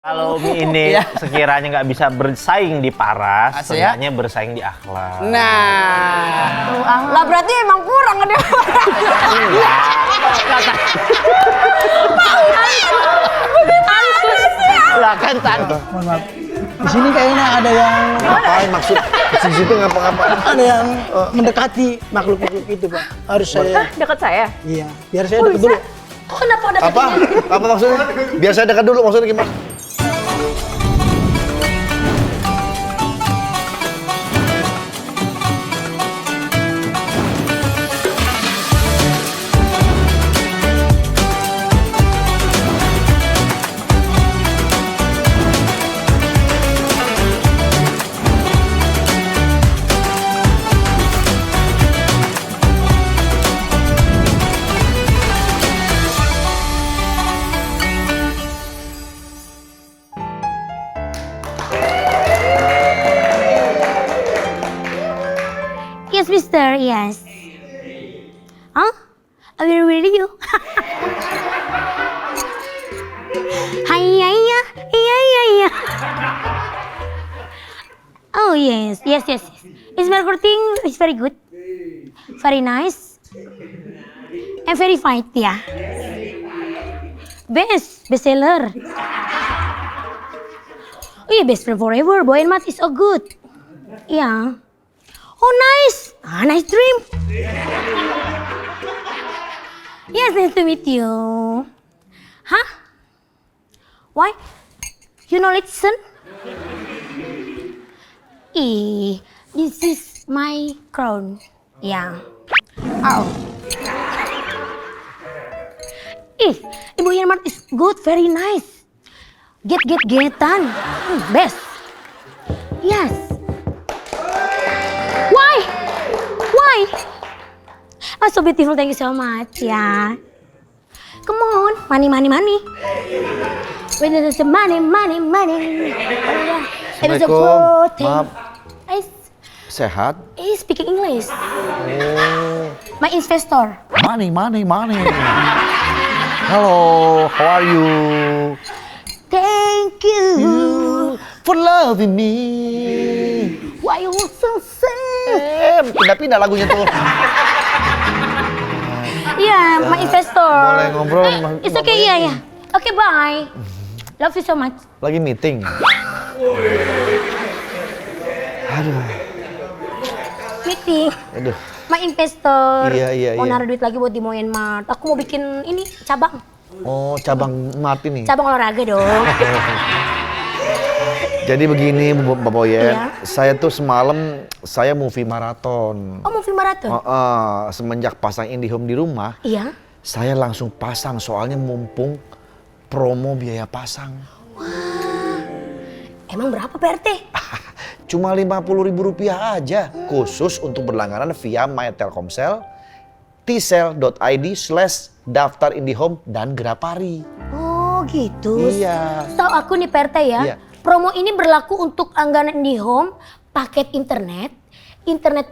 Kalau Umi ini sekiranya nggak bisa bersaing di paras, setidaknya bersaing di akhlak. Nah, lah berarti emang kurang kan dia. Lah kan tadi. Mohon maaf. Di sini kayaknya ada yang Ngapain maksud? Di situ ngapa-ngapa? ada yang mendekati makhluk-makhluk itu, Pak. Harus saya. Dekat saya. Iya, biar saya dekat dulu. Kok kenapa dekat Apa? Apa maksudnya? Biar saya dekat dulu, maksudnya gimana? Yes, mister, yes. Huh? I will read you. Hi, yeah. Oh, yes. It's marketing is very good. Very nice. And very fine, yeah. Bestseller. Oh, yeah, best friend forever. Boy and Matt is so good. Yeah. Oh, nice. Nice dream. Yes, nice to meet you. Huh? Why? You know listen? This is my crown. Yeah. Oh. Ibu Yanmart is good, very nice. Getan. Best. Yes. Why? Oh, so beautiful. Thank you so much. Yeah. Come on. Money. When there's money. Assalamualaikum. Maaf. Sehat? Speaking English. Oh. My investor. Money. Hello, how are you? Thank you. For loving me. Why you so sad? Pindah-pindah lagunya tuh. Yeah, my investor. Boleh ngobrol. It's okay, yeah. Okay, bye. Love you so much. Lagi meeting. Aduh. Meeting. Aduh. My investor. Iya. Mau naruh duit lagi buat di Myanmar. Aku mau bikin ini cabang. Oh, cabang Mart ini. Cabang olahraga dong. Jadi begini, Mbak Boyen. Iya. Saya tuh semalam saya movie maraton. Oh, mau film maraton? Semenjak pasang IndiHome di rumah, Iya. saya langsung pasang soalnya mumpung promo biaya pasang. Emang berapa PRT? Cuma Rp50.000 aja, khusus untuk berlangganan via My Telkomsel, tsel.id/daftar IndiHome dan Grapari. Oh, gitu. Iya. Tahu aku nih PRT ya. Iya. Promo ini berlaku untuk langganan IndiHome, paket internet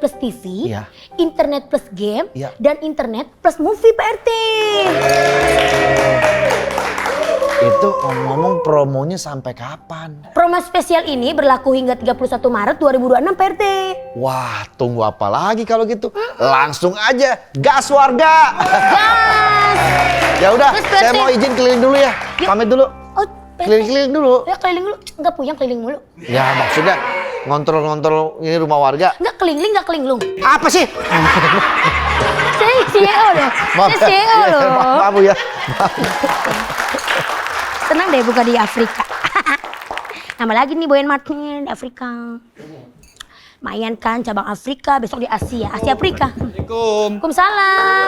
plus TV, Iya. internet plus game, Iya. dan internet plus movie PRT. Itu ngomong promonya sampai kapan? Promo spesial ini berlaku hingga 31 Maret 2026 PRT. Wah, tunggu apa lagi kalau gitu? Langsung aja gas warga. Gas! Ya udah, Terus saya berarti- mau izin keliling dulu ya. Yuk. Pamit dulu. Oh, PRT. Keliling-keliling dulu. Ya keliling dulu. Enggak puyang keliling mulu. Ya maksudnya ngontrol ini rumah warga. Enggak kelinglung. Apa sih? Saya CEO loh. Saya CEO loh. Maaf Bu ya. Senang deh buka di Afrika. Nama lagi nih Boyan Martin di Afrika. Mayan kan cabang Afrika, besok di Asia. Asia Afrika. Assalamualaikum. Waalaikumsalam.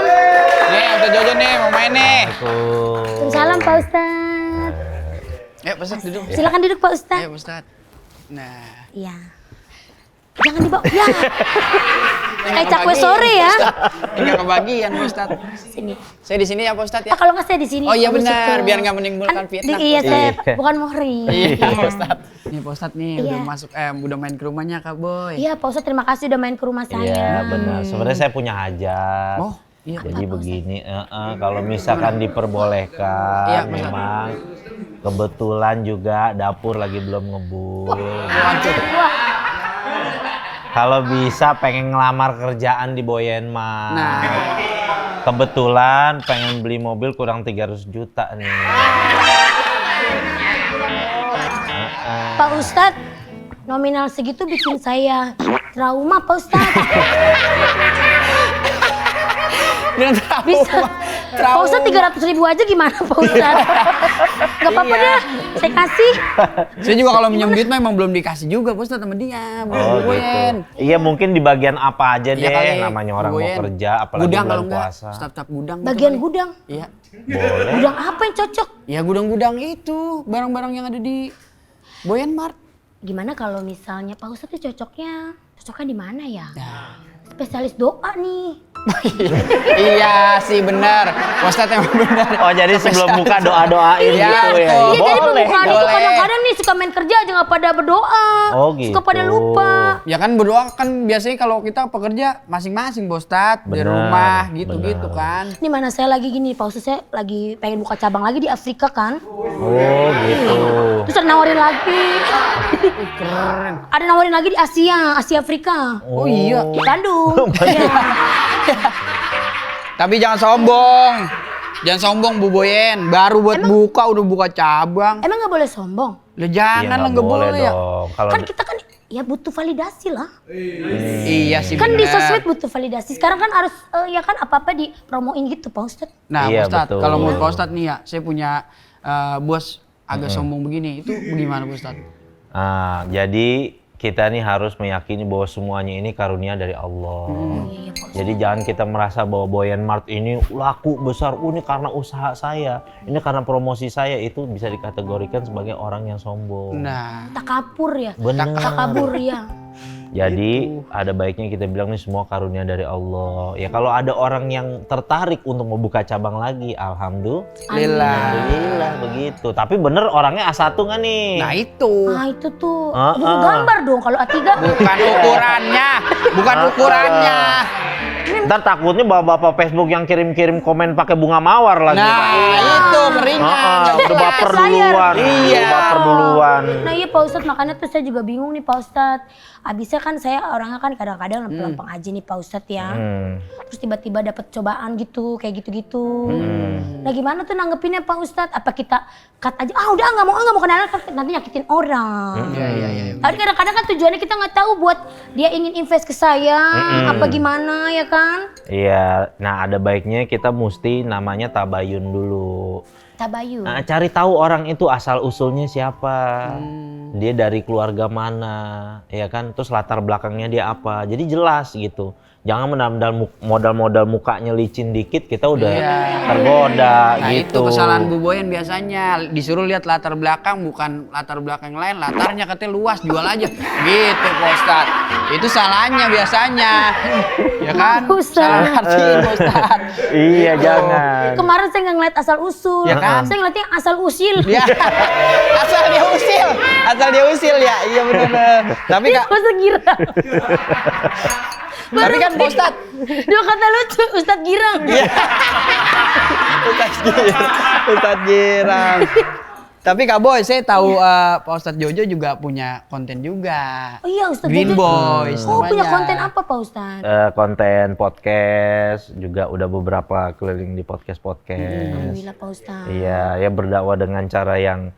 Nih, Ustaz Jojo nih mau main nih. Waalaikumsalam Pak Ustadz. Ayo, Pak Ustaz duduk. Silakan duduk Pak Ustadz. Ayo, Pak Ustaz. Nah, Iya. Jangan dibawa. Ya. Kayak cakwe sore ya. enggak kebagian, Pak Ustaz. Sini. Saya di sini ya, Pak Ustaz ya. Kalau nggak saya di sini. Oh iya kamu benar, situ. biar nggak menimbulkan Kan fitnah. Iya, Pak saya Ustaz. bukan muhri. Iya, Pak Ustaz. Nih, Pak Ustaz nih Iya. udah masuk udah main ke rumahnya Kak Boy. Iya, Pak Ustadz terima kasih udah main ke rumah saya. Iya benar. Sebenarnya saya punya hajat. Oh, Jadi begini, kalau misalkan diperbolehkan, Iya, Mas. memang kebetulan juga dapur lagi belum ngebul. Kalau bisa pengen ngelamar kerjaan di Boyenmart. Nah. Kebetulan pengen beli mobil kurang 300 juta nih. Pak Ustadz, nominal segitu bikin saya trauma Pak Ustadz. Bisa. Pak Ustadz 300.000 aja gimana Pak Ustadz? Gak apa-apa Iya. deh, saya kasih. Saya juga kalau minjem duit mah emang belum dikasih juga Pak Ustadz sama dia. Oh gitu. Iya mungkin di bagian apa aja deh, Iya kali, namanya orang Bu mau Boyen. kerja, apalagi Gudang bulan kalau enggak, puasa. staf-staf gudang. Bagian gitu kali. gudang. Iya. Boleh. Gudang apa yang cocok? Ya gudang-gudang itu, barang-barang yang ada di Boyenmart. Gimana kalau misalnya Pak Ustadz tuh cocoknya di mana ya? Spesialis doa nih. Iya sih benar. Pak Ustadz emang benar. Oh jadi sebelum buka doa-doain Iya, gitu ya? betul. Iya jadi pembukaan itu boleh. kadang-kadang nih suka main kerja aja nggak pada berdoa. Oh, gitu. Suka pada lupa. Ya kan berdoa kan biasanya kalau kita pekerja masing-masing Pak Ustadz. Di Benar, rumah gitu-gitu benar. kan. Ini mana saya lagi gini, Pak Ustadz saya lagi pengen buka cabang lagi di Afrika kan. Oh gitu. Terus ada nawarin lagi. Ada nawarin lagi di Asia Afrika. Oh iya. Di Bandung. Iya. Tapi jangan sombong. Jangan sombong Bu Boyen. Baru buat buka udah buka cabang. Emang nggak boleh sombong? Lah jangan lah nggak boleh ya. dong. Kalau Kan kita kan ya butuh validasi lah. Iya sih Kan di benar. sosmed butuh validasi. Sekarang kan harus ya kan apa-apa dipromoin gitu Pak Ustadz. Nah, Iya, Pak Ustadz, betul. kalau menurut Pak Ustadz nih ya, saya punya bos agak sombong begini. Itu bagaimana Pak Ustadz? jadi kita nih harus meyakini bahwa semuanya ini karunia dari Allah. Iya, Pak Ustadz. Jadi jangan kita merasa bahwa Boyenmart ini laku besar, ini karena usaha saya, ini karena promosi saya, itu bisa dikategorikan sebagai orang yang sombong. Nah, Takabur ya. Benar. Takabur ya. Jadi ada baiknya kita bilang nih semua karunia dari Allah. Ya kalau ada orang yang tertarik untuk membuka cabang lagi, alhamdulillah begitu. Tapi bener orangnya A1 nggak nih? nah itu. Nah itu tuh Heeh. buku gambar dong kalau A3. Bukan ukurannya, bukan ukurannya. Ntar takutnya bapak-bapak Facebook yang kirim-kirim komen pakai bunga mawar lagi. Nah, itu keringan. Udah baper Saya. duluan. Iya. Udah baper duluan. Nah iya Pak Ustadz, makanya tuh saya juga bingung nih Pak Ustadz. Abisnya kan saya orangnya kan kadang-kadang lempeng-lempeng aja nih Pak Ustadz ya. Terus tiba-tiba dapat cobaan gitu, kayak gitu-gitu. Nah gimana tuh nanggepinnya Pak Ustadz? Apa kita cut aja? Ah udah nggak mau kenalan, nanti nyakitin orang. Iya. Tapi kadang-kadang kan tujuannya kita nggak tahu buat dia ingin invest ke saya, apa gimana ya kan? Iya. Nah ada baiknya kita mesti namanya tabayun dulu. Tabayun. Nah, cari tahu orang itu asal usulnya siapa, dia dari keluarga mana, ya kan? Terus latar belakangnya dia apa. Jadi jelas gitu. Jangan modal mukanya licin dikit kita udah tergoda Nah gitu. itu kesalahan Bu Boyen biasanya. Disuruh lihat latar belakang, bukan latar belakang lain. Latarnya katanya luas, jual aja. Gitu Pak Ustadz. Itu salahnya biasanya. Ya kan? Ustadz. Salah artiin Pak Ustadz. Iya jangan. Kemarin saya nggak ngeliat asal usul, Ya kan? saya ngeliatnya asal usil. Ya, asal dia usil ya, iya benar. Tapi Kak, Ustadz girang. tapi kan Pak Ustadz, Dua kata lucu, Ustadz girang. Ustadz girang. Tapi Kak Boy, saya tahu Pak Ustadz Jojo juga punya konten juga. Oh iya Ustadz Green Jojo. Boys Oh punya namanya. konten apa Pak Ustadz? Konten podcast juga udah beberapa keliling di podcast. Alhamdulillah Pak Ustadz. Iya, ya berdakwah dengan cara yang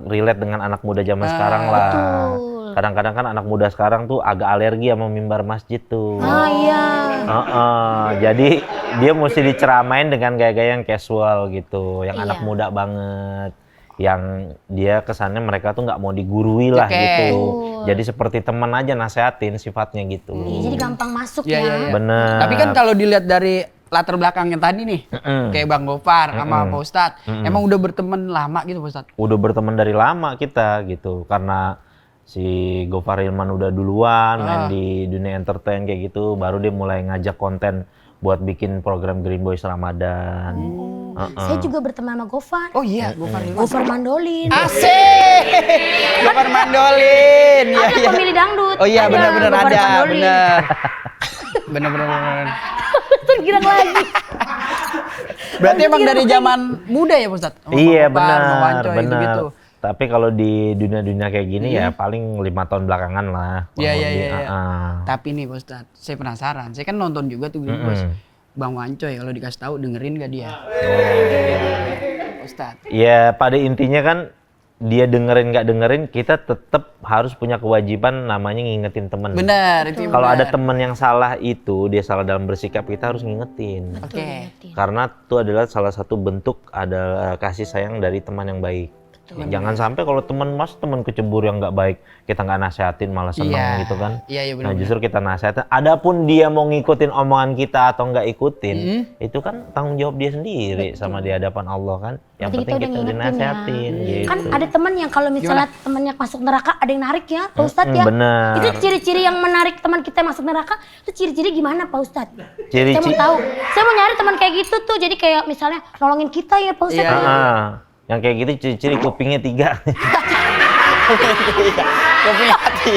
relate dengan anak muda zaman sekarang lah. betul. Kadang-kadang kan anak muda sekarang tuh agak alergi sama mimbar masjid tuh. Ah iya. Jadi dia mesti diceramain dengan gaya-gaya yang casual gitu, yang Iya. anak muda banget, yang dia kesannya mereka tuh nggak mau digurui lah Oke. gitu. Betul. Jadi seperti teman aja nasehatin sifatnya gitu. Iya, jadi gampang masuk Iya, ya. iya. Bener. Tapi kan kalau dilihat dari latar belakangnya tadi nih, kayak Bang Gofar sama Pak Ustadz, emang udah berteman lama gitu Pak Ustadz? Udah berteman dari lama kita gitu, karena si Gofar Hilman udah duluan main di dunia entertain kayak gitu, baru dia mulai ngajak konten buat bikin program Green Boys Ramadan. Saya juga berteman sama Gofar. Oh iya, Gofar Hilman. Gofar mandolin. Asik! Gofar mandolin. Iya, Ada pemilih dangdut. Oh iya, benar-benar Gofar ada, mandolin. benar. Benar. girang lagi. Berarti emang dari zaman muda ya Pak Ustadz? Sama Iya Pak Kopar, sama benar, Wancoy, benar. gitu. Tapi kalau di dunia-dunia kayak gini ya paling 5 tahun belakangan lah. Iya, kurang iya, lebih. iya. Ah. Tapi nih Pak Ustadz, saya penasaran. Saya kan nonton juga tuh Big Boss. Bang Wancoy kalau dikasih tahu dengerin gak dia? Ustadz. Ya pada intinya kan dia dengerin nggak dengerin, kita tetap harus punya kewajiban namanya ngingetin temen. Benar, itu Kalau ada benar. temen yang salah itu, dia salah dalam bersikap, kita harus ngingetin. Oke. Karena itu adalah salah satu bentuk adalah kasih sayang dari teman yang baik. Jangan sampai kalau teman kecebur yang nggak baik, kita nggak nasehatin malah seneng Iya. gitu kan. Iya, iya Nah benar. justru kita nasehatin. Adapun dia mau ngikutin omongan kita atau nggak ikutin, itu kan tanggung jawab dia sendiri sama di hadapan Allah kan. Yang Berarti penting kita udah udah ngingetin nasehatin gitu. Kan ada teman yang kalau misalnya temannya masuk neraka ada yang narik ya, Pak Ustadz ya. bener. Itu ciri-ciri yang menarik teman kita masuk neraka, itu ciri-ciri gimana Pak Ustadz? Ciri-ciri- Saya mau tahu. Saya mau nyari teman kayak gitu tuh, jadi kayak misalnya nolongin kita ya Pak Ustadz. Iya. Yang kayak gitu ciri-ciri kupingnya 3. Kopi hati.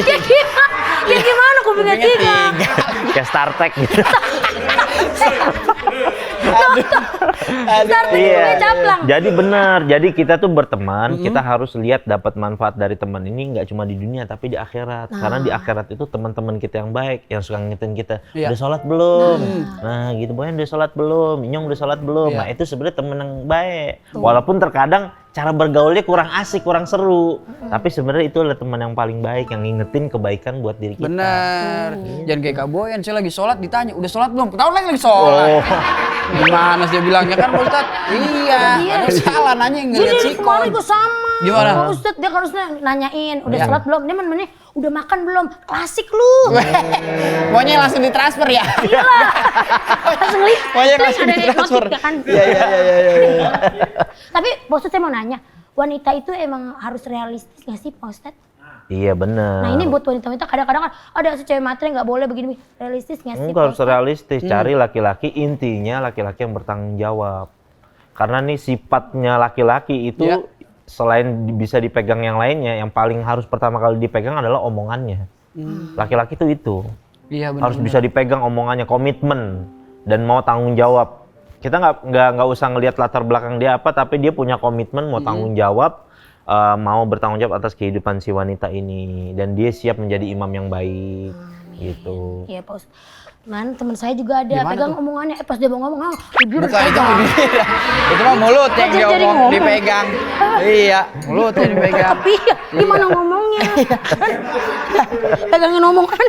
Ya gimana kupingnya 3? Kayak Star Trek gitu. Starting kupingnya caplang. Jadi benar. Jadi kita tuh berteman, kita harus lihat dapat manfaat dari teman ini nggak cuma di dunia tapi di akhirat. Karena di akhirat itu teman-teman kita yang baik, yang suka ngingetin kita, Iya. udah sholat belum? Nah, gitu Boyan udah sholat belum? Inyong udah sholat belum? Iya. Nah, itu sebenarnya teman yang baik. Walaupun terkadang cara bergaulnya kurang asik, kurang seru. Tapi sebenarnya itu adalah teman yang paling baik yang ngingetin kebaikan buat diri kita. Bener. Jangan kayak Kak Boyan, saya lagi sholat ditanya, udah sholat belum? Tahun lagi sholat. Gimana sih dia bilangnya kan Pak Ustadz? Iya, ada salah nanya yang ngeliat Jadi sikon. kemarin gue sama. Gimana? Pak Ustadz dia harusnya nanyain, udah Iya. sholat belum? Dia mana udah makan belum? Klasik lu. Pokoknya langsung ditransfer ya. Langsung lihat. Pokoknya langsung Ada ditransfer. emoji kan. Iya. Tapi Pak Ustadz saya mau nanya, wanita itu emang harus realistis nggak sih Pak Ustadz? Iya benar. Nah ini buat wanita-wanita kadang-kadang kan ada si cewek matre nggak boleh begini, realistis nggak sih? Enggak Pak harus Ustadz? realistis, cari laki-laki, intinya laki-laki yang bertanggung jawab. Karena nih sifatnya laki-laki itu Iya. selain bisa dipegang yang lainnya, yang paling harus pertama kali dipegang adalah omongannya. Laki-laki itu Iya benar. harus bisa dipegang omongannya, komitmen dan mau tanggung jawab. Kita nggak usah ngelihat latar belakang dia apa, tapi dia punya komitmen mau tanggung jawab, mau bertanggung jawab atas kehidupan si wanita ini, dan dia siap menjadi imam yang baik gitu. Iya Pak Ustadz. Man, teman saya juga ada Gimana pegang tuh? omongannya, pas dia mau ngomong, bibir Bukan itu dipegang. bibir. Itu mah mulut yang Jadi dia ngomong. dipegang. Iya, mulut yang dipegang. Tapi ya, gimana ngomongnya? Pegangin omongan.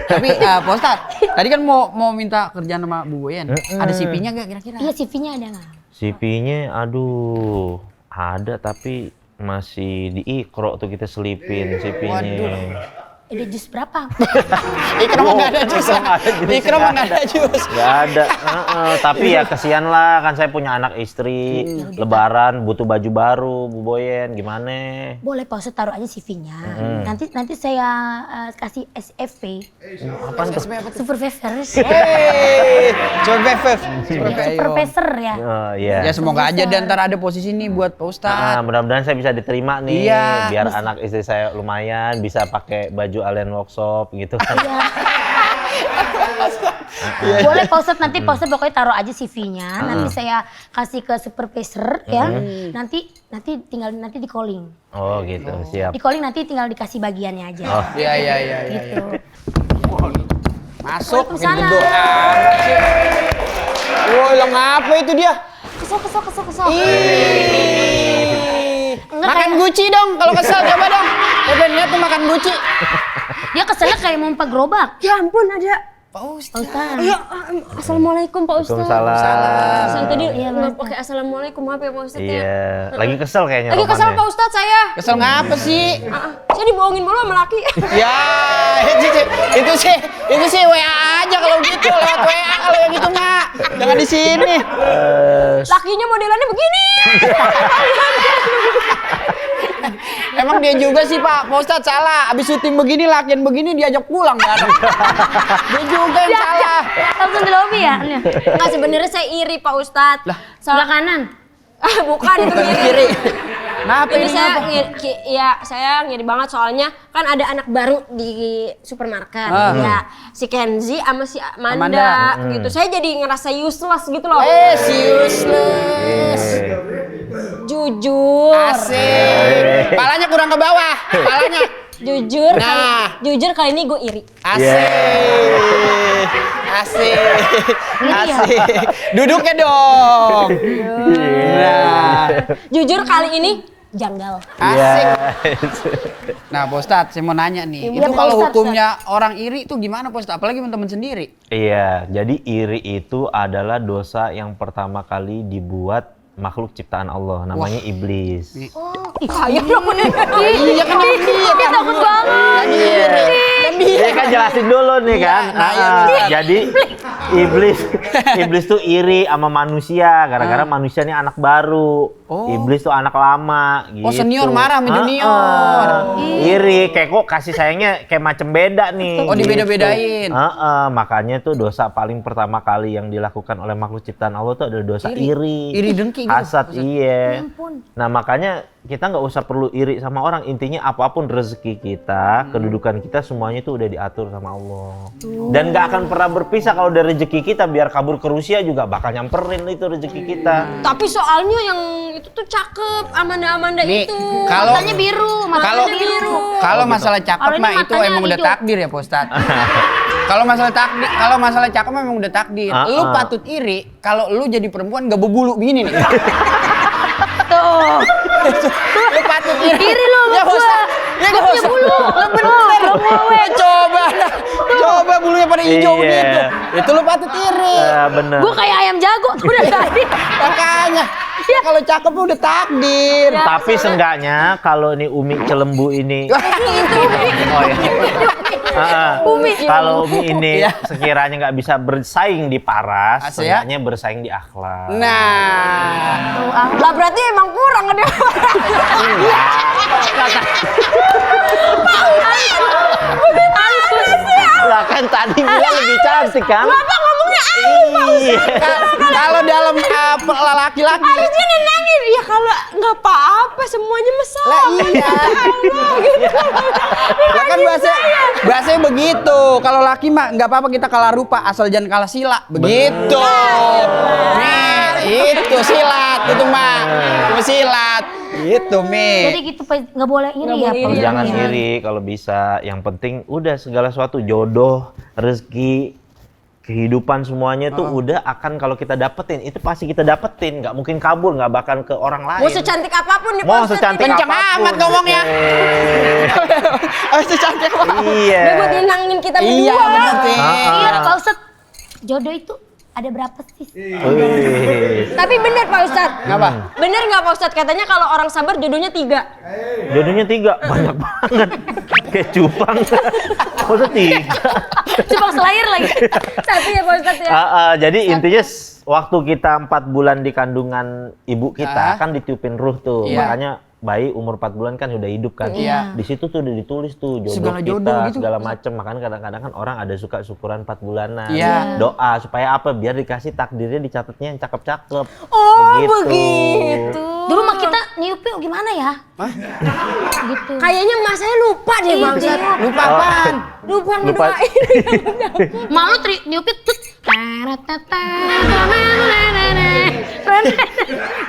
Tapi Pak Ustadz, tadi kan mau minta kerjaan sama Bu Boyan. Ada CV-nya nggak kira-kira? Iya CV-nya ada nggak? CV-nya aduh ada tapi masih di ikro tuh kita selipin CV-nya. Ada jus berapa? Ikram mah nggak ada jus. Ikram mah nggak ada jus. Nggak ada. Tapi ya kesian lah kan saya punya anak istri, lebaran butuh baju baru, Bu Boyen gimana? Boleh Pak Ustadz taruh aja CV-nya. Nanti saya kasih SFV. Apaan tuh? Supervisor. Coba Befef. Supervisor ya. Oh iya. Ya semoga aja dan ntar ada posisi nih buat Pak Ustadz. Mudah-mudahan saya bisa diterima nih, Iya. biar anak istri saya lumayan bisa pakai baju Alien Workshop gitu kan. Boleh Pak Ustadz, nanti Pak Ustadz pokoknya taruh aja CV-nya. Nanti saya kasih ke supervisor ya. Nanti tinggal di calling. Oh gitu, siap. Di calling nanti tinggal dikasih bagiannya aja. Iya. Gitu. Masuk Waalaikumsalam. gedor amat sih. Woi, hilang apa itu dia? Kesel. Enggak, Makan kayak- Gucci dong, kalau kesel coba dong. Udah lihat tuh makan Gucci. Dia keselnya kayak mau empat gerobak. Ya ampun ada. Pak Ustadz. Pak Ustadz. Iya, assalamualaikum Pak Ustadz. Waalaikumsalam. Saya tadi Iya, nggak Mas. pakai assalamualaikum, maaf ya Pak Ustadz ya. Iya, lagi kesel kayaknya Lagi kesel romannya. Pak Ustadz saya. Kesel ngapa sih? Saya dibohongin mulu sama laki. Ya, itu sih WA aja kalau gitu, lewat WA kalau yang gitu mah. Jangan di sini. Lakinya modelannya begini. Emang dia juga sih Pak Ustadz salah. Abis syuting begini, lakian begini diajak pulang kan. Dia juga yang salah. Langsung di lobby ya? Nggak, sebenarnya saya iri Pak Ustadz. Lah, Sebelah kanan. Bukan itu Bukan iri. kiri. Kenapa Ini ini? saya ngiri banget soalnya kan ada anak baru di supermarket. Ya, si Kenzi sama si Amanda, gitu. Saya jadi ngerasa useless gitu loh. Si useless. Jujur. Asik. Palanya kurang ke bawah. Palanya. Jujur, Nah. jujur kali ini gue iri. Asik. Asik. Asik. Duduknya dong. Nah. Jujur kali ini janggal. Asik. Nah, Pak Ustadz, saya mau nanya nih. Iya, Itu Pak kalau Ustadz, hukumnya orang iri itu gimana, Pak Ustadz? Apalagi teman-teman sendiri. Iya, jadi iri itu adalah dosa yang pertama kali dibuat makhluk ciptaan Allah, namanya iblis. Kayak dong. Iya kan dia takut banget. Dia kan jelasin dulu nih kan. Jadi iblis tuh iri sama manusia gara-gara manusia nih anak baru. Iblis tuh anak lama gitu. Oh, senior marah sama junior. Iri, kayak kok kasih sayangnya kayak macam beda nih. Oh, dibeda-bedain. Makanya tuh dosa paling pertama kali yang dilakukan oleh makhluk ciptaan Allah tuh adalah dosa iri. Iri dengki gitu. Hasad, iya. Nah, makanya kita nggak usah perlu iri sama orang. Intinya apapun rezeki kita, kedudukan kita semuanya itu udah diatur sama Allah. Dan nggak akan pernah berpisah. Kalau dari rezeki kita biar kabur ke Rusia juga bakal nyamperin itu rezeki kita. Tapi soalnya yang itu tuh cakep, Amanda Nih, itu. kalau- Matanya biru, Kalau matanya biru. kalau masalah cakep Kalau ini mah itu matanya emang udah hijau. takdir ya, Pak Ustadz. Kalau masalah cakep memang udah takdir. Lu patut iri kalau lu jadi perempuan gak berbulu begini nih. Tuh. Lu patut iri. Iri lu sama Ya, gua. Ustadz. Ya Gua gak punya usah. bulu. Lu bener. Coba bulunya pada hijau Iya. gitu. Itu lu patut iri. Bener. Gua kayak ayam jago tuh dari tadi. Makanya. Kalau cakep lu udah takdir. Tapi seenggaknya kalau ini Umi Celembu ini, oh ya. Kalau Umi ini sekiranya nggak bisa bersaing di paras, Asik ya? seenggaknya bersaing di akhlak. Nah. Lah berarti emang kurang dia. Lah kan tadi bilang lebih cantik kan? Bapak ngomongnya Iya. Kalau dalam laki-laki harusnya nenangin. Ya kalau nggak apa-apa semuanya mesra. lah iya. Lah kan bahasanya begitu. Kalau laki mah nggak apa-apa kita kalah rupa asal jangan kalah sila. Begitu. Nih, itu silat itu mah. Itu silat. Itu Jadi Mi. gitu Pak, nggak boleh iri ya Pak. Jangan iri kalau bisa. Yang penting udah segala sesuatu jodoh, rezeki, kehidupan semuanya tuh udah akan kalau kita dapetin itu pasti kita dapetin, nggak mungkin kabur, nggak bakal ke orang lain. Mau secantik apapun nih Mau Pak Ustadz. secantik Kenceng apapun. amat ngomongnya. Itu cantik banget. Iya. Dia buat nenangin kita berdua. Iya benar sih. Iya Pak Ustadz, jodoh itu ada berapa sih? Tapi bener Pak Ustadz. Kenapa? Bener nggak Pak Ustadz? Katanya kalau orang sabar jodohnya 3. Jodohnya 3, banyak banget. Kayak cupang. Masa 3? Cuma selayar lagi. Satu ya Pak Ustadz ya. Jadi intinya waktu kita 4 bulan di kandungan ibu kita kan ditiupin ruh tuh. Iya. Makanya bayi umur 4 bulan kan udah hidup kan. Iya. Di situ tuh udah ditulis tuh jodoh Segala kita, jodoh gitu. segala macem. Makanya kadang-kadang kan orang ada suka syukuran 4 bulanan. Iya. Doa supaya apa? Biar dikasih takdirnya dicatatnya yang cakep-cakep. Oh begitu. Dulu mah kita niupnya gimana ya? Gitu. Kayaknya mas saya lupa deh Bang Ustadz. Lupa apaan? Lupa Lupa. ngedoain. Malu niupnya tut.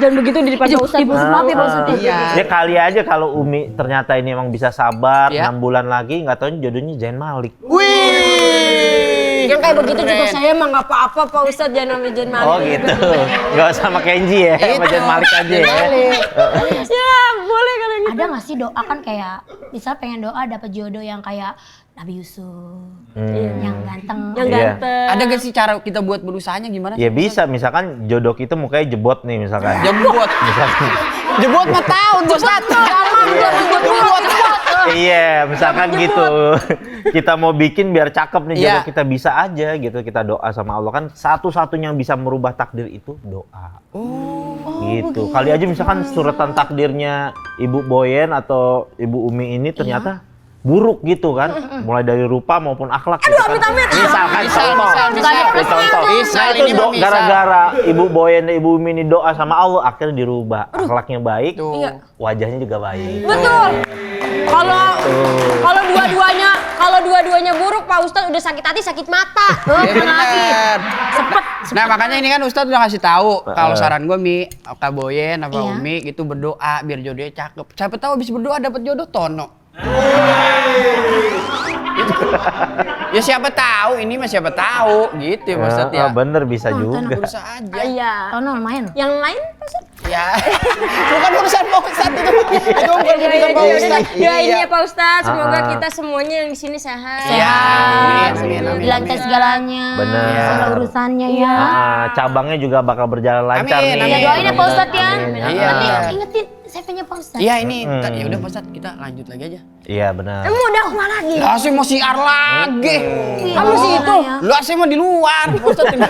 Dan begitu di depan Pak Ustadz. Maaf ya Pak Ustadz. Iya. Ya kali aja kalau Umi ternyata ini emang bisa sabar Iya. 6 bulan lagi, nggak tahu jodohnya Zain Malik. Wih. Yang kayak begitu juga saya emang nggak apa-apa Pak Ustadz, jangan namanya Jen Malik. Oh gitu. Nggak usah sama Kenji ya, sama Zain Malik aja ya. Ya boleh kalau gitu. Ada nggak sih doa kan kayak misal pengen doa dapat jodoh yang kayak Nabi Yusuf, yang ganteng. Yang Iya. ganteng. Ada gak sih cara kita buat berusahanya gimana? Ya bisa, misalkan jodoh kita mukanya jebot nih misalkan. Jebot. Jebot mah tahun Bos Tat. Jebot. Iya, misalkan gitu. Kita mau bikin biar cakep nih jodoh Iya. kita, bisa aja gitu. Kita doa sama Allah, kan satu-satunya yang bisa merubah takdir itu doa. Gitu. Kali aja misalkan suratan takdirnya Ibu Boyen atau Ibu Umi ini ternyata buruk gitu kan, mulai dari rupa maupun akhlak. Gitu kan. amit-amit. Misalkan contoh. Contoh. Misal Nah, itu ini mah misal. gara-gara Ibu Boyen dan Ibu Mini doa sama Allah akhirnya dirubah. Akhlaknya baik, Tuh. Iya. wajahnya juga baik. Betul. Kalau dua-duanya buruk, Pak Ustadz udah sakit hati, sakit mata. Iya bener. Nah makanya ini kan Ustadz udah kasih tahu kalau saran gue Mi, Kak Boyen apa Iya. Umi gitu berdoa biar jodohnya cakep. Siapa tahu habis berdoa dapat jodoh Tono. Ya siapa tahu ini mah siapa tahu gitu ya Pak Ustadz ya. Bener bisa juga. Berusaha aja. Iya. Tono lumayan. Yang lain, Pak Ustadz? Ya. Bukan urusan Pak Ustadz itu. Itu bukan urusan Pak Ustadz. Doain ya Pak Ustadz, semoga kita semuanya yang di sini sehat. Iya. Amin. Dilancar segalanya. Bener. Segala urusannya ya. Cabangnya juga bakal berjalan lancar Amin, nih. amin. Ya doain ya Pak Ustadz ya. Amin. Iya. Nanti ingetin CV-nya Pak Ustadz. Iya ini. Ya udah Pak Ustadz kita lanjut lagi aja. Iya benar. Emang udah kemana lagi? Lah saya mau siar lagi. Kamu sih itu. Lah saya mau di luar. Pak Ustadz ini.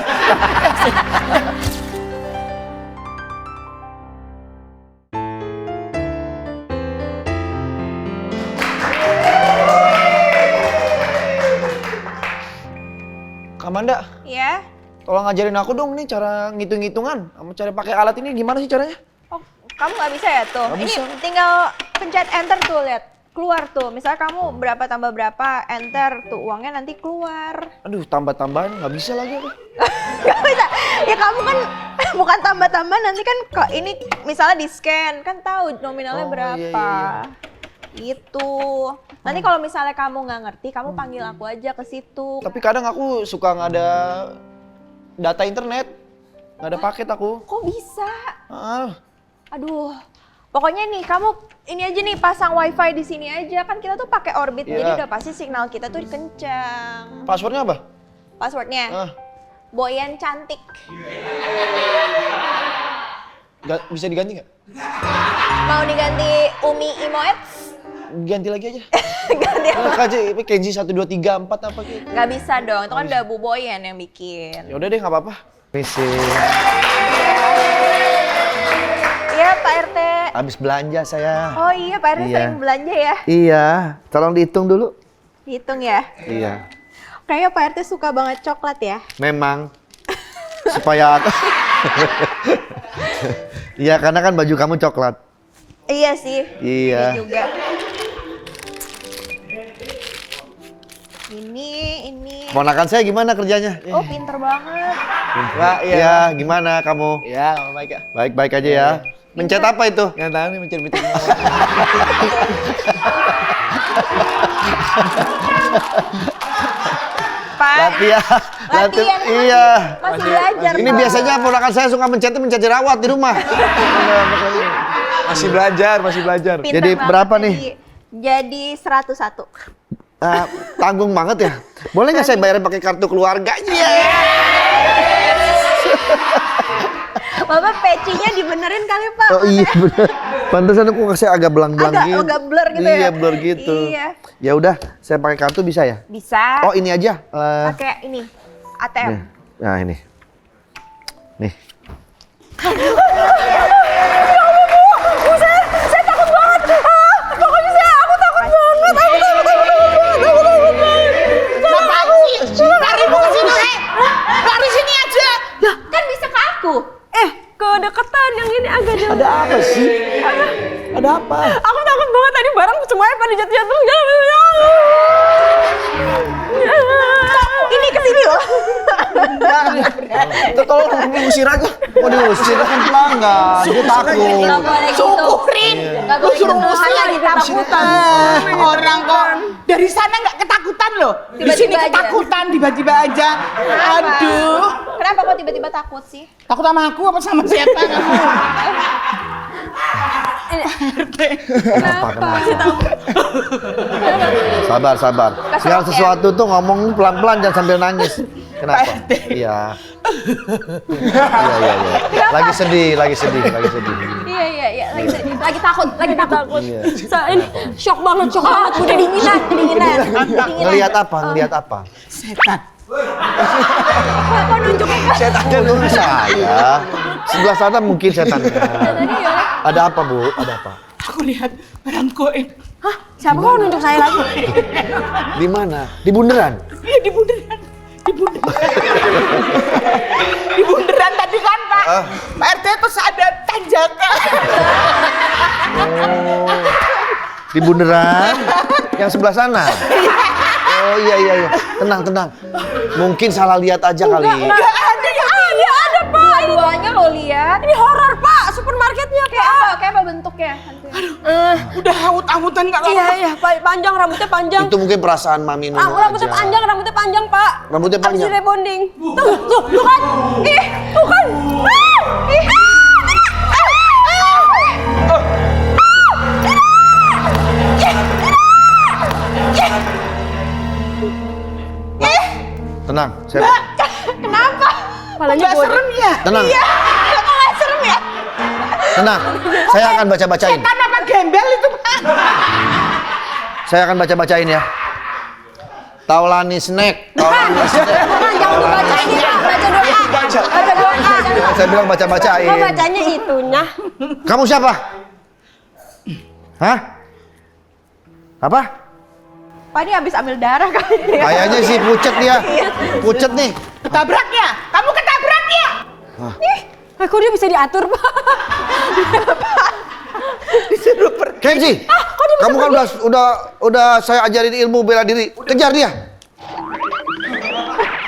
Kamanda, Ya. tolong ngajarin aku dong nih cara ngitung-ngitungan. Sama cara pakai alat ini gimana sih caranya? Oh, kamu nggak bisa ya tuh? Nggak Ini bisa. tinggal pencet enter tuh, lihat. Keluar tuh. Misalnya kamu berapa tambah berapa, enter tuh uangnya nanti keluar. Aduh, tambah-tambahan nggak bisa lagi aku. Gak bisa. Ya kamu kan bukan tambah-tambah, nanti kan kok ini misalnya di scan kan tahu nominalnya Oh, berapa. iya, Gitu. Nanti kalau misalnya kamu nggak ngerti, kamu panggil aku aja ke situ. Tapi kadang aku suka nggak ada data internet, nggak ada paket aku. Kok bisa? Ah, Aduh. Pokoknya nih kamu ini aja nih pasang wifi di sini aja, kan kita tuh pakai Orbit, Iya. jadi udah pasti signal kita tuh kencang. passwordnya apa? Passwordnya Ah, Boyen cantik. bisa diganti nggak? Mau diganti Umi Imoets? Ganti lagi aja. Ganti apa? Aja Kenji 1 2 3 4 apa gitu. Gak bisa dong, itu kan udah Bu Boyen yang bikin. Ya udah deh, nggak apa-apa. Misi. Iya Pak RT. Habis belanja saya. Oh iya Pak RT Iya. sering belanja ya. Iya, tolong dihitung dulu. Hitung ya. Iya. Kayaknya Pak RT suka banget coklat ya. Memang supaya Iya, karena kan baju kamu coklat. Iya sih. Iya. Ini juga. Ini. Ponakan saya gimana kerjanya? Oh pinter banget. Pak, iya. Gimana kamu? Ya, baik ya. Baik-baik aja ya. Mencet apa itu? Yang tahu nih mencet-mencet. Pak. Latihan. kan Iya. Masih belajar. Ini Pak. biasanya ponakan saya suka mencet jerawat di rumah. Masih belajar, masih belajar. Pinter Jadi banget berapa nih? Jadi 101. Tanggung banget ya. Boleh nggak saya bayarin pakai kartu keluarga? Iya. Bapak pecinya dibenerin kali Pak. Oh iya benar. Pantesan aku kasih agak belang-belang Agak- gitu. agak blur gitu ya? Iya, blur gitu. Iya. Ya udah, saya pakai kartu bisa ya? Bisa. Oh, ini aja. Pakai ini ATM. Nah, ini. Nih. Saya takut banget. Pokoknya aku takut banget. Ngapain sih? Lari mau ke sini, lari sini aja. Lah, kan bisa ke aku. Kedekatan yang ini agak jauh. Ada apa sih? Ada apa? Aku takut banget tadi barang semuanya pada jatuh-jatuh. Ini ke sini loh. Tolong diusir aja. Mau diusir kan pelanggan. Dia takut. Gak boleh gitu. Syukurin. Gak boleh gitu. Hanya ditakutan. Orang kok dari sana nggak ketakutan loh. Di Tiba-tiba sini aja. ketakutan tiba-tiba aja. Aduh. Kenapa kok tiba-tiba takut sih? Takut sama aku apa sama setan? Sabar, sabar. Segala sesuatu tuh ngomong pelan-pelan jangan sambil nangis. Kenapa? Iya. Iya. Lagi sedih. Iya. Lagi takut. Iya. Ini shock banget. Udah dinginan. Ngelihat apa? Setan. Kok nunjukin Setannya nurut saya. Sebelah sana mungkin setannya. Ada apa, Bu? Ada apa? Aku lihat barang goib. Hah? Siapa kok nunjuk saya lagi? Di mana? Di bundaran? Iya di bundaran. Di bundaran. Di bundaran tadi kan Pak. Pak RT terus ada tanjakan. Oh, di bundaran yang sebelah sana. Oh iya. Tenang. Mungkin salah lihat aja kali. Enggak ada ya. Iya ada Pak. Dua-duanya lo lihat. Ini horor Pak, supermarketnya Pak. Kayak apa bentuknya? Udah awut-awutan nggak lama. Iya Pak, panjang rambutnya panjang. Itu mungkin perasaan Mami Nunu Rambutnya aja. rambutnya panjang Pak. Rambutnya panjang? Habis rebonding. Tuh kan. Tuh kan. Tenang, saya. Kenapa? Palanya Nggak gua serem ya? Tenang, Kenapa nggak serem ya? tenang. Saya akan baca-bacain. Kan apa gembel itu Pak? Saya akan baca-bacain ya. Taulani snack. Jangan dibaca ini Pak, baca doa. Saya bilang baca-bacain. Kok bacanya itunya? Kamu siapa? Hah? Apa? Pak ini habis ambil darah kali ya. Kayaknya sih pucet dia. Pucet nih. Ketabraknya? Kamu ketabraknya? Kok dia bisa diatur Pak? Disuruh pergi. Kenzi, kamu kan udah saya ajarin ilmu bela diri. Kejar dia.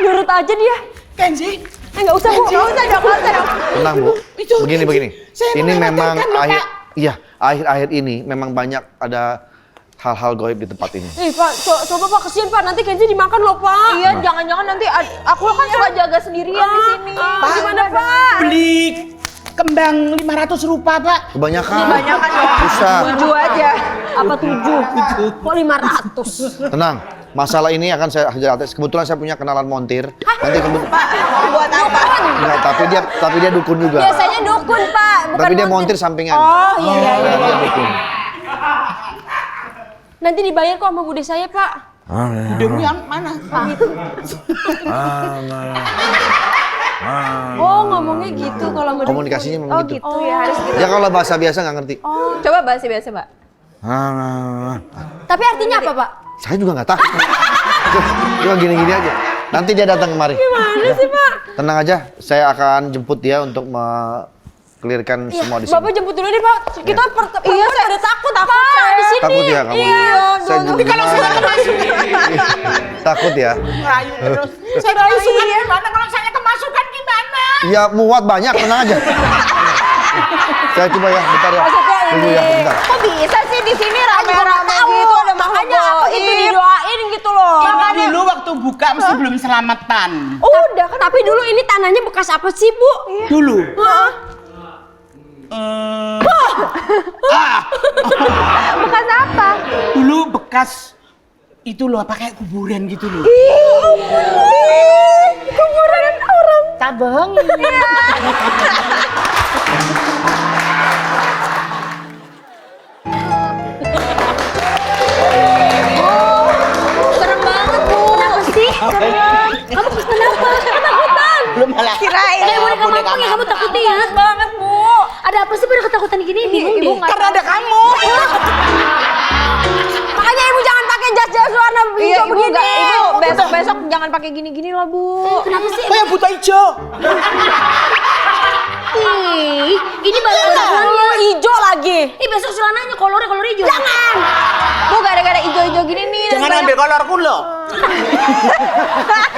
Nurut aja dia. Kenzi. Nggak usah Bu. Nggak usah dong. Tenang Bu. Itu, Begini. saya Ini memang mengkhawatirkan loh, akhir-akhir ini memang banyak ada hal-hal goib di tempat ini. Pak, coba Pak, kesian Pak, nanti Kenzi dimakan loh Pak. Iya, jangan-jangan nanti aku kan suka jaga sendirian di sini. Gimana Pak? Beli kembang 500 rupiah Pak. Kebanyakan. Kebanyakan ya. Susah. 7 aja. Apa 7? Kok 500? Tenang. Masalah ini akan saya hajar atas. Kebetulan saya punya kenalan montir. Nanti Buat apa? enggak, tapi dia dukun juga. Biasanya dukun Pak, bukan Tapi dia montir sampingan. Oh iya. Dia dukun. Nanti dibayar kok sama bude saya Pak. Demi yang mana? Oh ngomongnya gitu kalau sama dukun. Komunikasinya memang gitu. Gitu ya, harus gitu. Ya kalau bahasa biasa nggak ngerti. Coba bahasa biasa, Pak. Tapi artinya apa Pak? Saya juga nggak tahu. Cuma gini-gini aja. Nanti dia datang kemari. Gimana sih Pak? Tenang aja, saya akan jemput dia untuk clearkan semua di sini. Bapak jemput dulu deh Pak. Kita Iya, saya pada takut Pak saya. di sini. Takut ya kamu? Iya. Saya Tapi kalau saya kemasukan, takut ya? rayu terus. Saya kemasukan gimana? Kalau saya kemasukan gimana? Ya muat banyak, tenang aja. Saya coba ya, bentar ya. Tunggu ya, bentar. Kok bisa sih di sini rame-rame gitu ada Makanya aku itu didoain gitu loh. Dulu waktu buka mesti belum selamatan. Udah kan. Tapi dulu ini tanahnya bekas apa sih Bu? Dulu. bekas apa? Dulu bekas itu loh, apa kayak kuburan gitu loh. Kuburan orang. Cabang. Serem banget Bu. Kenapa sih? Serem. Kamu kenapa? Ketakutan. Belum malah. Kirain. Boneka Kamu kamu takutin ya? Banget Bu. Ada apa sih pada ketakutan gini? Bingung Ibu deh. nggak Karena ada kamu. Makanya Ibu jangan pakai jas-jas warna Iya, hijau ibu begini. nggak. Ibu besok-besok jangan pakai gini-gini lah, Bu. Kenapa sih? Oh yang buta hijau. Ih, ini baju Warna hijau lagi. Ini besok celananya kolornya hijau. Jangan. Bu gara-gara hijau-hijau gini nih. Jangan banyak- ambil kolorku loh.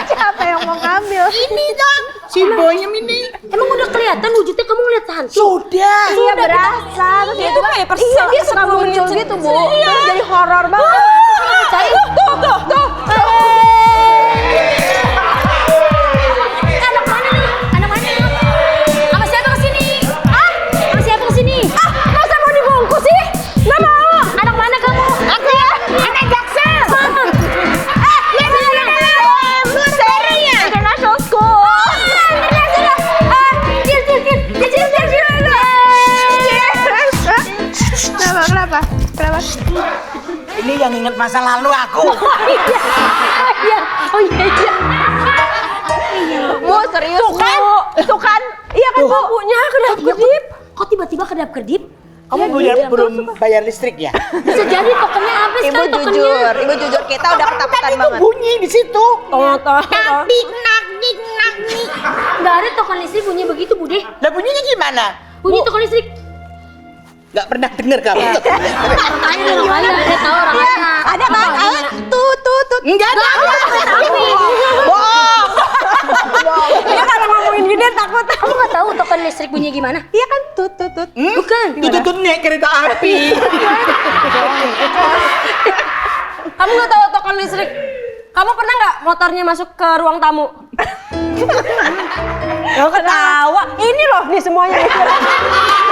Siapa yang mau ngambil? Ini dong. Si boynya ini. Emang udah kelihatan wujudnya kamu ngeliat hantu? Sudah. Iya berasa. Terus Dia tuh kayak persis Iya, dia suka 10 menit muncul gitu, Bu. Iya. Terus jadi horor banget. Tuh. Anak mana nih? Anak mana? Sama siapa kesini? Sama siapa kesini? Masa mau dibungkus sih? Nggak mau. Anak mana kamu? Aku ya, anak Jaksel. Serinya International School. Kenapa? Ini yang inget masa lalu aku. Oh iya. Bu, serius, Bu. Tuh kan? Iya kan, Bu? Punya kedap-kedip. Kok tiba-tiba kedap-kedip? Kamu belum bayar listrik ya? Bisa jadi tokennya habis Ibu kan tokennya. jujur, ibu jujur kita udah ketakutan Itu banget. bunyi di situ. Nakdik, nakdik, nakdik. Nggak ada token listrik bunyi begitu Bude. Lah bunyinya gimana? Bunyi token listrik. Nggak pernah dengar kamu. Makanya dia tahu orangnya. Ada kan? Tut. Enggak ada. Bohong. Dia kalau ngomongin gini takut. Kamu nggak tahu token listrik bunyi gimana? Iya kan tut. Bukan. Tutut naik kereta api. Kamu nggak tahu token listrik? Kamu pernah nggak motornya masuk ke ruang tamu? Lo ketawa. Ini loh nih semuanya.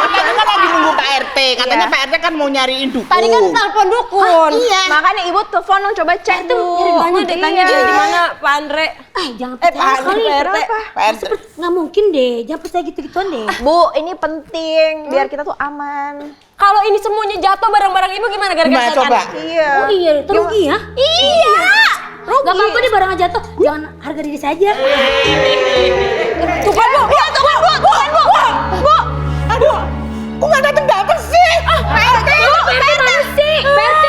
Katanya kan lagi nunggu Pak RT. Katanya Pak RT kan mau nyariin dukun. Tadi kan telepon dukun. Iya. Makanya ibu telepon dong, coba cek Itu Bu. banyak deh tanya Iya. dia di mana Pak Andre. Jangan Pak percaya Andre, kali. Pak RT. Pak RT. Nggak mungkin deh. Jangan percaya gitu-gituan deh. Bu, ini penting biar kita tuh aman. Kalau ini semuanya jatuh barang-barang ibu gimana gara-gara Gimana setan? coba? Iya. Oh iya, itu rugi ya? Iya. Gak apa-apa deh barangnya jatuh. Jangan harga diri saja. Tuhan bu, Bu. Aduh, kok nggak datang sih? Pak RT. Mana sih? PRT.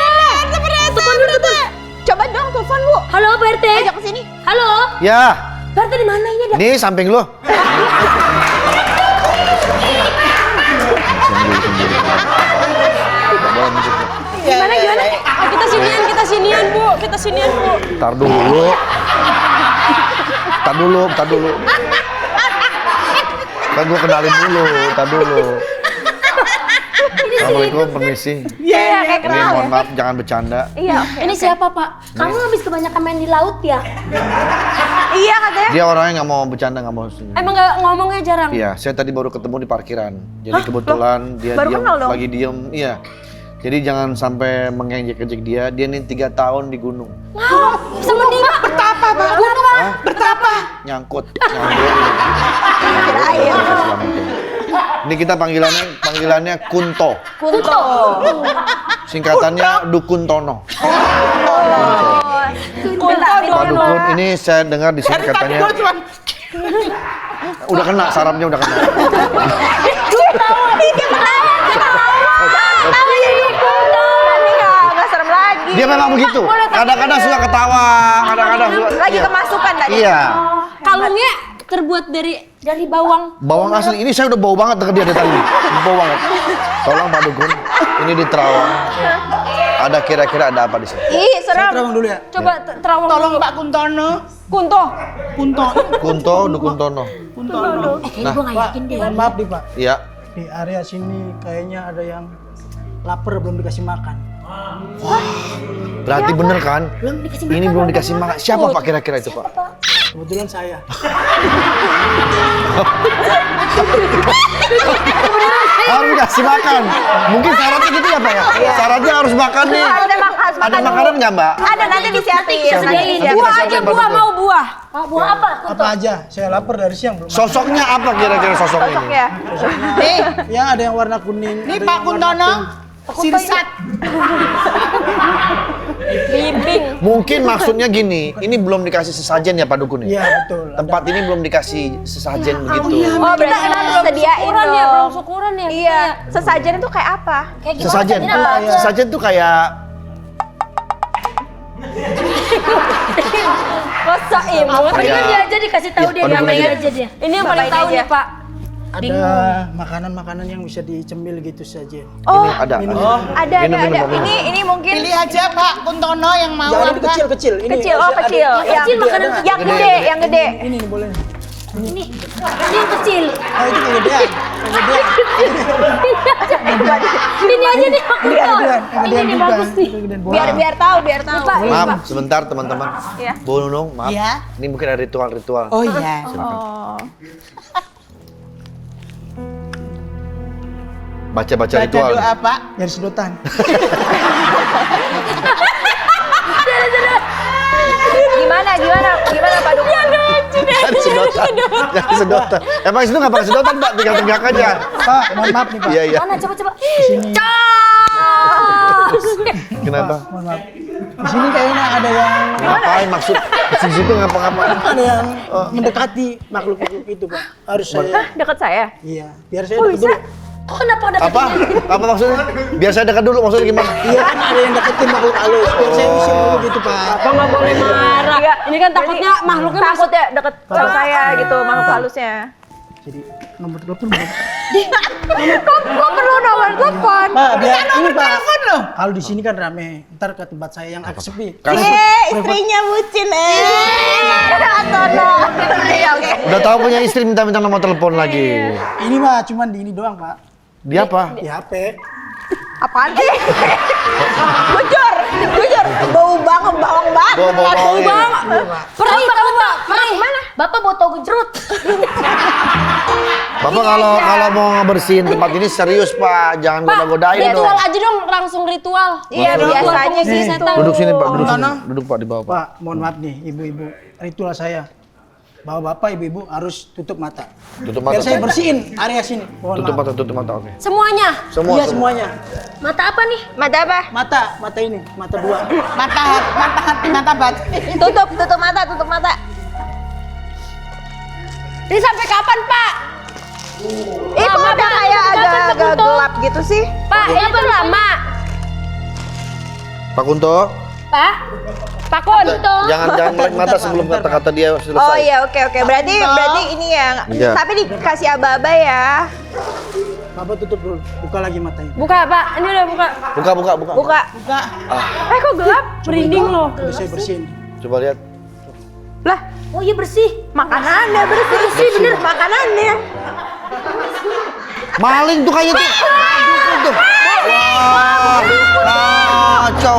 Telepon dulu tuh. Coba dong telepon Bu. Halo PRT. Ajak ke sini. Halo. Ya, PRT di mana ini ada? nih samping lu. gimana? Kita sinian bu. Tar dulu. Kan gua kenalin dulu, tar dulu. Assalamualaikum, permisi. Iya, kayak Ini kenal. mohon maaf, jangan bercanda. Iya, oke. Ini siapa Pak? Kamu habis kebanyakan main di laut ya? Iya katanya. Dia orangnya nggak mau bercanda, nggak mau senyum. Emang nggak ngomongnya jarang. Iya, saya tadi baru ketemu di parkiran. Jadi kebetulan dia Baru diem, kenal dong? lagi diem. Iya. Jadi jangan sampai mengejek-ejek dia. Dia ini 3 tahun di gunung. Sama dia. Betapa pak? Betapa? Nyangkut. Nyangkut. Ini kita panggilannya Kunto. Kunto. Singkatannya Dukun Tono. Kunto. Pak Dukun, ini saya dengar di sini katanya udah kena, sarapnya udah kena. Nggak serem lagi. Dia memang begitu. Kadang-kadang suka ketawa, kadang-kadang suka. Lagi iya. kemasukan tadi. Iya. Kalungnya terbuat dari bawang. Bawang asli ini saya udah bau banget dekat dia dari tadi. Bau banget. Tolong Pak Dukun, ini di Terawang. Ada kira-kira ada apa di sini? Ih, serem. Terawang dulu ya. Coba terawang Tolong dulu. Pak Kuntono. Kunto. Kunto, Dukun Tono. Kayaknya gue gak yakin deh. Mohon maaf nih Pak. Iya. Di area sini kayaknya ada yang lapar belum dikasih makan. Berarti bener kan? Belum dikasih Ini belum dikasih makan. Siapa Pak kira-kira itu Pak? Kebetulan saya. Harus dikasih makan. Mungkin syaratnya gitu ya Pak ya? Syaratnya harus makan nih. Harus makan Ada makanan nggak Mbak? Ada, nanti disiapin. Sediain. Nanti Buah kita aja siapin, Pak buah, Dukun. mau buah. Mau buah apa? Apa aja? Saya lapar dari siang belum makan. Sosoknya apa kira-kira sosoknya ini? Ya. Nih, yang ada yang warna kuning. Nih ada Pak yang warna Kuntono. pink. Sirsat. Bimbing. Mungkin maksudnya gini, ini belum dikasih sesajen ya Pak Dukun Iya ya? betul. Tempat ini belum dikasih sesajen begitu. Oh, berarti kita harus sediain Syukuran ya, dong. belum syukuran ya. Iya, sesajen itu kayak apa? Kayak gimana? Sesajen. Tadi apa? Sesajen tuh kayak Masa imut. Tadi kan dia aja dikasih tahu Iya, dia Pak Dukun namanya aja. aja dia. Ini yang paling Bapain tahu aja. nih Pak. ada makanan-makanan yang bisa dicemil gitu saja. Oh, ada. ada. Minum. Ini mungkin Pilih aja Pak Kuntono yang mau Jangan ini apa. kecil-kecil. Ini kecil. Oh, ada- kecil. ada- Yang makanan ada- yang gede, yang gede. Ini nih boleh. Ini yang kecil. Oh itu kegedean. Kegedean. Ini aja nih aku Ini tahu. kegedean. Ini Kegedean nih juga. bagus nih. Kegedean. Biar tahu, biar tahu. Maaf, sebentar teman-teman. Iya. Bu Nunung, maaf. Iya. Ini mungkin ada ritual-ritual. Oh iya. Baca-baca Baca ritual. doa Pak. Dari sedotan. Gimana Pak Dukun? Dari sedotan. Dari sedotan. Emang itu nggak pakai sedotan Pak, tinggal tegak aja. Pak, mohon maaf nih Pak. Iya, iya. Mana coba. Sini. Kenapa? Mohon maaf. Di sini kayaknya ada yang Ngapain maksud? Di situ ngapa-ngapain? ada yang mendekati makhluk itu Pak. Harus saya. Dekat saya. Iya, biar saya deket dulu. Kok kenapa ada Apa? Apa maksudnya? Biar saya dekat dulu, maksudnya gimana? Iya kan ada yang deketin makhluk halus. Biar saya bisa dulu gitu Pak. Apa nggak boleh marah? Ini kan takutnya makhluknya Takut ya deket sama saya gitu makhluk halusnya. Jadi nomor telepon belum? Kok perlu nomor telepon? Pak, biar ini Pak. Telepon loh. Kalau di sini kan rame. Ntar ke tempat saya yang agak sepi. Istrinya bucin tolong. Iya oke. Udah tahu punya istri minta-minta nomor telepon lagi. Ini mah cuman di ini doang Pak. Dia apa? Di HP. Apaan sih? Bujur, bau banget, bawang banget. Bau banget. Perih, perih. Mana? Bapak bau tau gejrut. Bapak kalau mau ngebersihin tempat ini serius Pak, jangan goda-godain dong. Ritual aja dong, langsung ritual. Iya biasanya sih Nih, setan. Duduk sini Pak, duduk sini. Duduk Pak di bawah Pak. Pak, mohon maaf nih ibu-ibu. Ritual saya. Bapak ibu-ibu harus tutup mata. Tutup mata. Biar saya bersihin area sini. Mohon Tutup maaf. mata, tutup mata, oke. Semuanya. Iya semuanya. Mata apa nih? Mata apa? Mata ini, mata dua. Mata hati, mata batin. Tutup mata. Ini sampai kapan, Pak? Ih kok udah kayak agak gelap gitu sih? Pak, ini tuh lama. Pak Kunto, Pak Kun. jangan melek mata sebelum kata-kata dia selesai. Oh iya oke. Berarti ini ya. Iya. Tapi dikasih aba-aba ya. Bapak tutup dulu. Buka lagi matanya. Buka, Pak. Ini udah buka. Buka. Kok gelap? Merinding loh. Udah saya bersihin. Coba lihat. Lah, Oh iya bersih. makanannya bersih bener makanannya. Maling tuh kayaknya tuh. Tuh. Wah, kacau.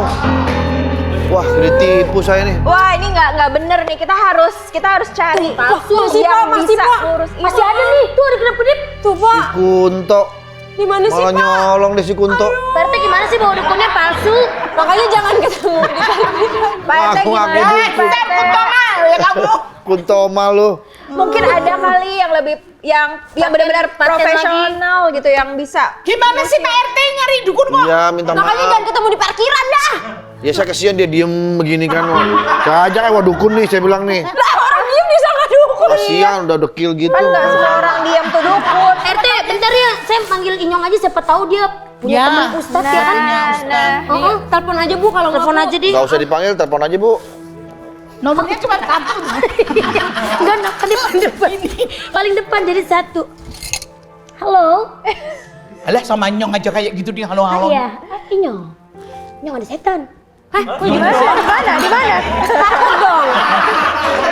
Wah, ditipu saya nih. Wah ini nggak bener nih. Kita harus cari Masih, yang Pak. Masih, bisa Pak. ngurus ini. Masih ada nih. Tuh ada kedap-kedip. Tuh, Pak. Kunto. Di mana sih, Malah Pak? nyolong deh si Kunto. Pak RT gimana sih bawa dukunnya palsu? Makanya jangan ketemu di Pak RT Aku gimana? dukun. Pak RT? Ya kamu. Kunto malu. Mungkin ada kali yang lebih yang benar-benar paten profesional gitu yang bisa. Gimana sih Pak RT nyari dukun kok? Iya, minta Makanya maaf. jangan ketemu di parkiran dah. Ya saya kasihan dia diem begini kan. Saya ajak wah dukun nih, saya bilang nih. Lah, orang diem bisa nggak dukun. Kasihan udah dekil gitu. Kan nggak semua orang diam tuh dukun. RT bentar ya, saya panggil Inyong aja siapa tahu dia punya Ya. teman Ustadz ya kan? Telepon aja, Bu, kalau nggak Telepon Bu. aja di. Gak usah dipanggil, telepon aja Bu. Nomornya cuma satu. Enggak, kan depan. Paling depan jadi satu. Halo? Alah sama Nyong aja kayak gitu di halo-halo. Iya, Inyong. Inyong ada setan. Hah? Kok gimana? Di mana? Takut dong.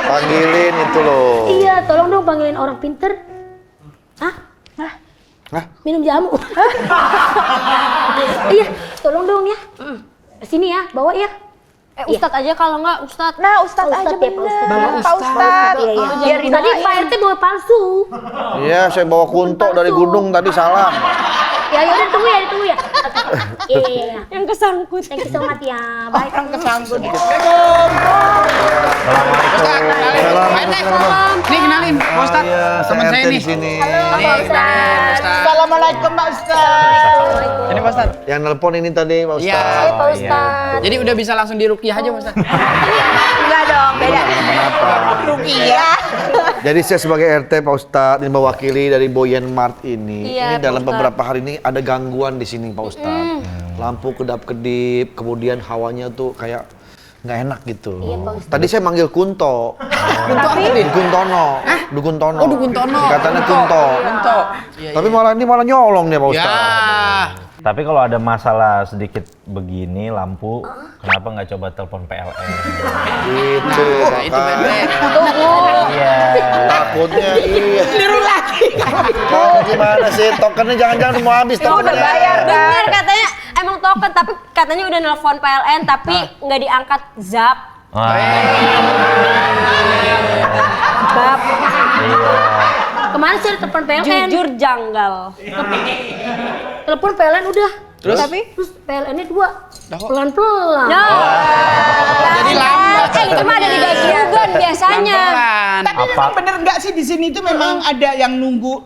Panggilin itu loh. Iya, tolong dong panggilin orang pinter. Hah? Hah? Minum jamu. Iya, tolong dong ya. Sini ya, bawa ya. Ustadz aja kalau nggak Ustadz. Nah Ustadz aja Ustadz ya, Pak bener. Ustadz. Pak Ustadz. Iya, iya. Biar Tadi didoain. Pak RT bawa palsu. Iya, saya bawa Kunto dari gunung tadi salah. Ya udah tunggu ya, ditunggu ya. Iya, iya, iya. Yang kesangkut. Thank you so much ya. Bye. Orang kesangkut. Nih kenalin, Pak Ustadz. Iya, Teman saya RT nih. di sini. Nih, Ustadz. Assalamualaikum Pak Ustaz. Ini Pak Ustadz. Yang nelpon ini tadi Pak Iya. Ustaz. Pak Ustadz. Jadi udah bisa langsung diruqyah aja Pak Ustadz. Enggak dong, beda. Ruqyah. Jadi saya sebagai RT Pak Ustadz ini mewakili dari Boyen Mart ini. Iya, Ini dalam Pak Ustadz. beberapa hari ini ada gangguan di sini Pak Ustadz. Lampu kedap-kedip, kemudian hawanya tuh kayak nggak enak gitu. Tadi saya manggil Kunto. Dukun Tono. Dukun Tono. Oh, Dukun Tono. Katanya Kunto. Kunto. Tapi malah nyolong nih Pak Ya. Ustadz. Tapi kalau ada masalah sedikit begini lampu, kenapa nggak coba telepon PLN? Gitu. Nah, itu kan. bener. Iya. Takutnya iya. Keliru lagi. Oh, gimana sih? Tokennya jangan-jangan udah mau habis Itu udah tokennya. bayar kan? Bener katanya emang token tapi katanya udah nelpon PLN tapi nggak diangkat zap. Wah, Bab. Kemarin saya telepon PLN. Jujur janggal. Telepon PLN udah. Terus? Terus PLN-nya 2. Pelan-pelan. Ya. Jadi lambat. Itu mah ada di gajrugan biasanya. Pelan-pelan. Tapi memang bener nggak sih di sini itu memang ada yang nunggu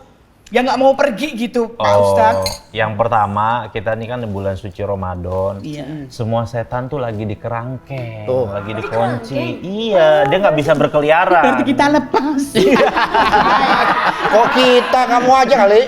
Dia nggak mau pergi gitu, Pak Ustadz. Yang pertama kita ini kan di bulan suci Ramadan. Iya. Semua setan tuh lagi di kerangkeng, lagi dikunci. Iya, dia nggak bisa berkeliaran. Berarti kita lepas. Kok kita, kamu aja kali?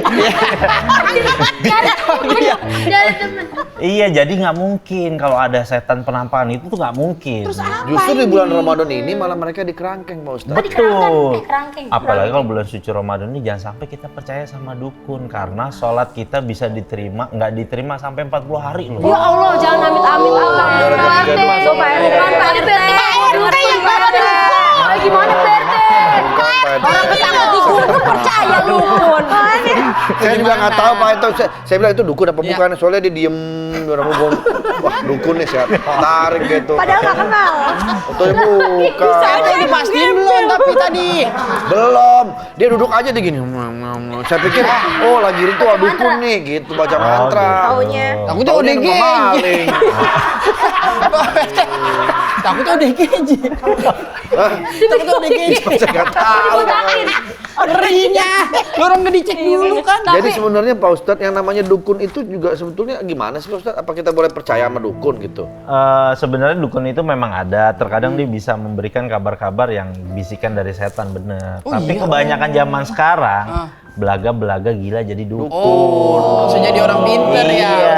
Iya, jadi nggak mungkin kalau ada setan penampakan itu tuh nggak mungkin. Justru di bulan Ramadan ini malah mereka di kerangkeng, Pak Ustadz. Betul. Kerangkeng. Apalagi kalau bulan suci Ramadan ini jangan sampai kita percaya sama dukun karena sholat kita bisa diterima, nggak diterima sampai 40 hari loh. Ya Allah, jangan amit-amit Allah. Gara-gara Pak RT, jadwal. Pak RT, Pak RT. Gimana Pak RT? Orang kesangkut dukun percaya dukun. Saya juga nggak tahu Pak itu. Saya bilang itu dukun apa bukan? Soalnya dia diem orang ngomong. Wah dukun nih saya tarik gitu. Padahal nggak kenal. Atau bukan. Saya dipastiin belum tapi tadi. Belum. Dia duduk aja di gini. Saya pikir oh lagi ritual dukun nih gitu baca mantra. Taunya. Takutnya Taunya ODGJ. maling. Takutnya ODGJ. Takutnya ODGJ. Saya nggak tahu. Ngerinya. Orang nggak dicek dulu kan. Jadi sebenarnya Pak Ustadz yang namanya dukun itu juga sebetulnya gimana sih Pak Ustadz? Apa kita boleh percaya sama dukun gitu? Sebenarnya dukun itu memang ada, terkadang dia bisa memberikan kabar-kabar yang bisikan dari setan bener. Tapi kebanyakan zaman sekarang belaga-belaga gila jadi dukun. Oh, bisa jadi orang pinter ya. Iya.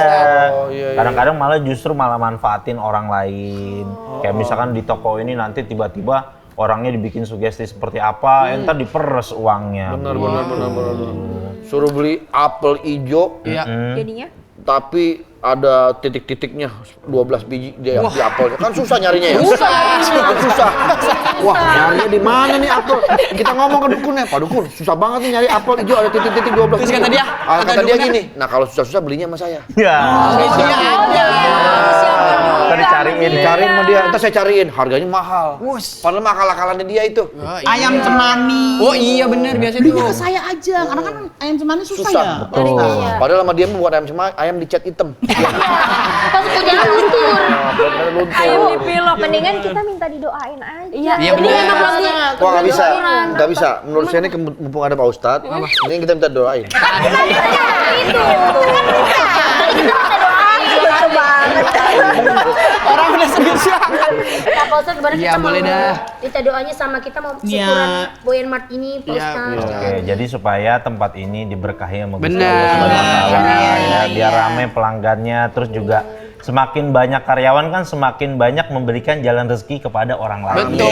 iya. Kadang-kadang malah justru malah manfaatin orang lain. Kayak misalkan di toko ini nanti tiba-tiba orangnya dibikin sugesti seperti apa, entar diperes uangnya. Benar. Suruh beli apel hijau, Iya. Jadinya? tapi ada titik-titiknya 12 biji di apelnya. Kan susah nyarinya ya? Susah. Wah, nyarinya di mana nih apel? Kita ngomong ke dukunnya, Pak Dukun, susah banget nih nyari apel hijau ada titik-titik 12 Terus biji. kata dia? Kata dia Dukunnya? gini, nah kalau susah-susah belinya sama saya. Ya. Dia aja. Ntar dicariin ya. Cariin sama dia, ntar saya cariin, harganya mahal. Padahal mah akal-akalannya dia itu. Ayam cemani. Oh iya bener biasa tuh. Belinya ke saya aja, karena kan ayam cemani susah, Susah, ya. betul. Padahal sama dia buat ayam cuma ayam dicat hitam. Pas hujan luntur. Bener luntur. Ayam dipilok. Mendingan kita minta didoain aja. Iya, Iya, ini bener. emang lagi. Wah nggak bisa, nggak bisa. Menurut saya ini mumpung ada Pak Ustadz, ini kita minta doain. Bener banget. Orang udah spesial. Nah, Pak Ustadz kemarin Iya, kita mau boleh dah. minta doanya sama kita mau Iya. syukuran Boyan Mart ini, Pak Iya, Ustadz. Oke, jadi supaya tempat ini diberkahi sama Gusti Benar. Allah Subhanahu wa Ta'ala, Iya, ya, biar rame pelanggannya, terus juga semakin banyak karyawan kan semakin banyak memberikan jalan rezeki kepada orang lain. Betul.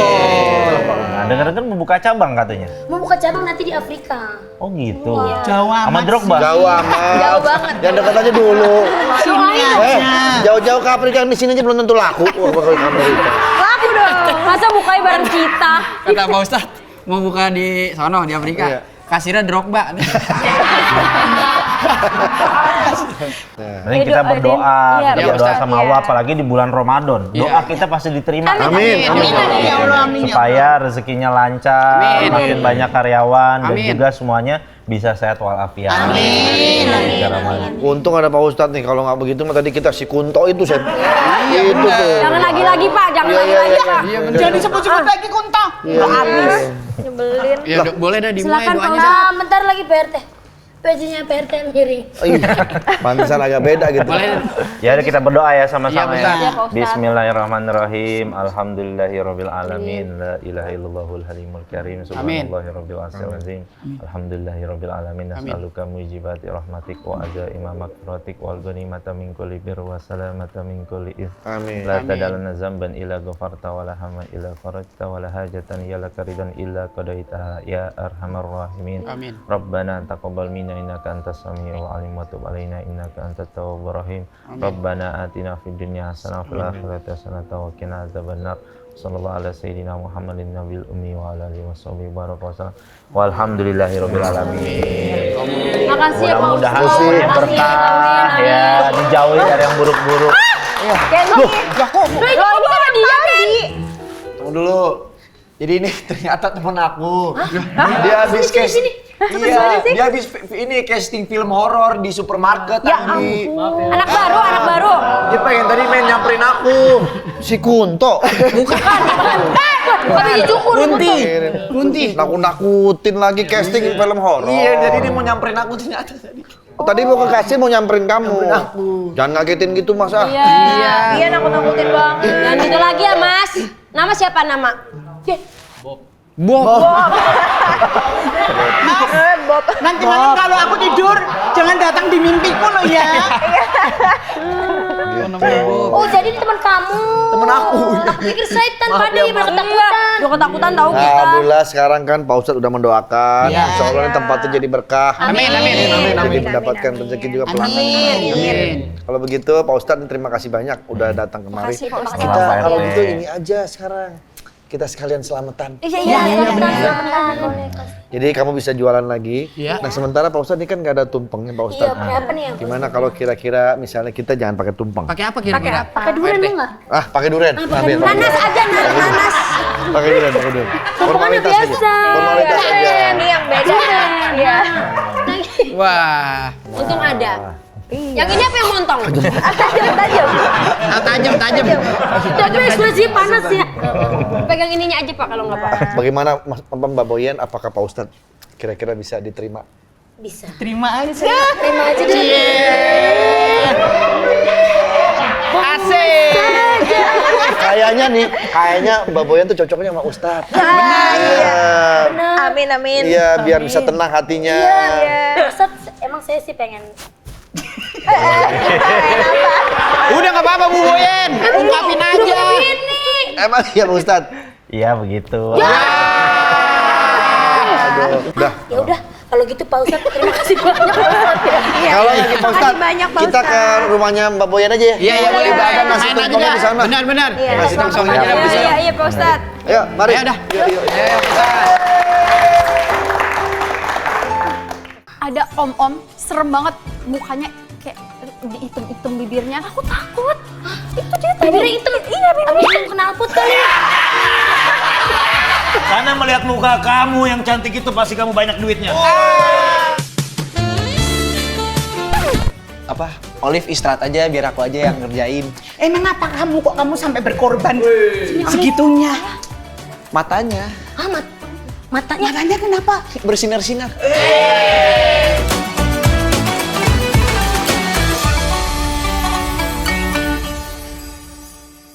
Nah, dengar-dengar membuka cabang katanya. Mau buka cabang nanti di Afrika. Oh gitu. Jauh Sama amat. Drogba. Jauh amat. Jauh banget. Yang dekat aja dulu. Sini aja. Jauh-jauh ke Afrika di sini aja belum tentu laku. Wah, bakal ke Amerika. Laku dong. Masa bukanya bareng kita? Kata Pak Ustadz mau buka di sono di Afrika. Iya. Kasirnya Drogba. Nanti kita berdoa, Iya, kita Iya, berdoa Ustaz. sama Allah, apalagi di bulan Ramadan. Doa Iya. kita pasti diterima. Amin. Ya Allah, amin. Supaya rezekinya lancar, Amin. makin banyak karyawan dan Amin. juga semuanya bisa sehat walafiat. Amin. Untung ada Pak Ustadz nih. Kalau nggak begitu mah tadi kita si Kunto itu saya. Itu tuh. Jangan lagi-lagi Pak, jangan Iya, iya, lagi-lagi iya. Pak. Iya bener. Jangan disebut-sebut lagi Kunto. Iya. Nyebelin. Ya boleh dah dimulai Silakan, doanya. Pak. Nah, bentar lagi PRT. PJ-nya PRT miring. Pantesan agak beda gitu. Boleh. Ya udah kita berdoa ya sama-sama Iya, ya. Ustaz. Iya, Pak Ustaz. Bismillahirrahmanirrahim. Alhamdulillahirabbil alamin. La ilaha illallahul halimul karim. Subhanallahirabbil azim. Alhamdulillahirabbil alamin. Nas'aluka mujibati rahmatik wa azaima maghfiratik wal ghanimata min kulli birr wa salamata min kulli its. Amin. La tadalna zamban illa ghafarta wa la hamma illa farajta wa la hajatan ya laka ridan illa qadaitaha ya arhamar rahimin. Amin. Rabbana taqabbal minna innaka antas samiul alim wa tub alaina innaka antat tawwabur rahim. Rabbana atina fid dunya hasanah wa fil akhirati hasanah wa qina adzabannar. Sallallahu ala sayyidina Muhammadin nabiyil ummi wa ala alihi washabihi baraka wasallam. Walhamdulillahirabbil alamin. Makasih ya Pak Mudah-mudahan Ustadz. semuanya Makasih. berkah Amin, ya, amin. dijauhi dari yang buruk-buruk. Loh, ini kan dia Ken. Tunggu dulu. Jadi ini ternyata temen aku. Dia habis casting. Iya, dia habis ini casting film horor di supermarket tadi. Anak baru, anak baru. Dia pengen tadi main nyamperin aku. Si Kunto. Bukan. Habis dicukur. Kunti. Nakut-nakutin lagi casting film horor. Iya, jadi dia mau nyamperin aku ternyata tadi. Tadi mau ke casting mau nyamperin kamu. Jangan ngagetin gitu Mas ah. Iya, nakut-nakutin banget. Jangan gitu lagi ya Mas. Nama siapa nama? Bob. Bob. Nanti malam kalau aku tidur, jangan datang di mimpiku loh ya. Oh, jadi ini teman kamu. Temen aku. Aku pikir setan pada yang ketakutan. Udah ketakutan tahu kita. Alhamdulillah sekarang kan Pak Ustadz udah mendoakan. Insya Allah ini tempatnya jadi berkah. Amin. Jadi mendapatkan rezeki juga pelanggan. Kalau begitu Pak Ustadz terima kasih banyak udah datang kemari. Kita kalau gitu ini aja sekarang. Kita sekalian selamatan. Iya, selamat. Jadi kamu bisa jualan lagi. Iya. Nah sementara Pak Ustadz ini kan nggak ada tumpengnya Pak Ustadz. Iya, apa nih? Gimana kalau kira-kira misalnya kita jangan pakai tumpeng? Pakai apa kira-kira? Pakai durian enggak? Ah pakai durian. Nanas aja, nanas. Pakai durian. Formalitas aja. biasa. Formalitas aja. Ini yang beda. Iya. Wah, Untung ada. Yang ini apa yang montong? tajam. Tapi ekspresi panas ya. Pegang ininya aja Pak kalau nggak Pak. Bagaimana Mbak Boyen? Apakah Pak Ustadz kira-kira bisa diterima? Bisa. Terima aja. Terima aja deh. Asik. Kayaknya Mbak Boyen tuh cocoknya sama Ustadz. Amin. Iya, biar bisa tenang hatinya. Ustaz, emang saya sih pengen. Udah nggak apa-apa Bu Boyen, ungkapin aja. Emang iya Pak Ustadz? Iya begitu. Udah. Ya udah, kalau gitu Pak Ustaz terima kasih banyak. Kalau gitu Pak Ustadz, banyak, Pak kita ke rumahnya Mbak Boyen aja ya. Iya, boleh. Kita ada nasi Main aja tumpengnya dah. di sana. Benar. Nasi tumpengnya aja di bisa. sana. Iya Pak Ustadz. Ayo, mari. Ya udah. Yuk. Ada om-om serem banget mukanya kayak hitam-hitam bibirnya. Aku takut. Itu dia tadi. Bibirnya hitam. Iya, bibirnya hitam knalpot kali. Karena melihat muka kamu yang cantik itu pasti kamu banyak duitnya. Apa? Olive istirahat aja biar aku aja yang ngerjain. Emang apa kamu sampai berkorban segitunya? Matanya Matanya Matanya kenapa? bersinar-sinar.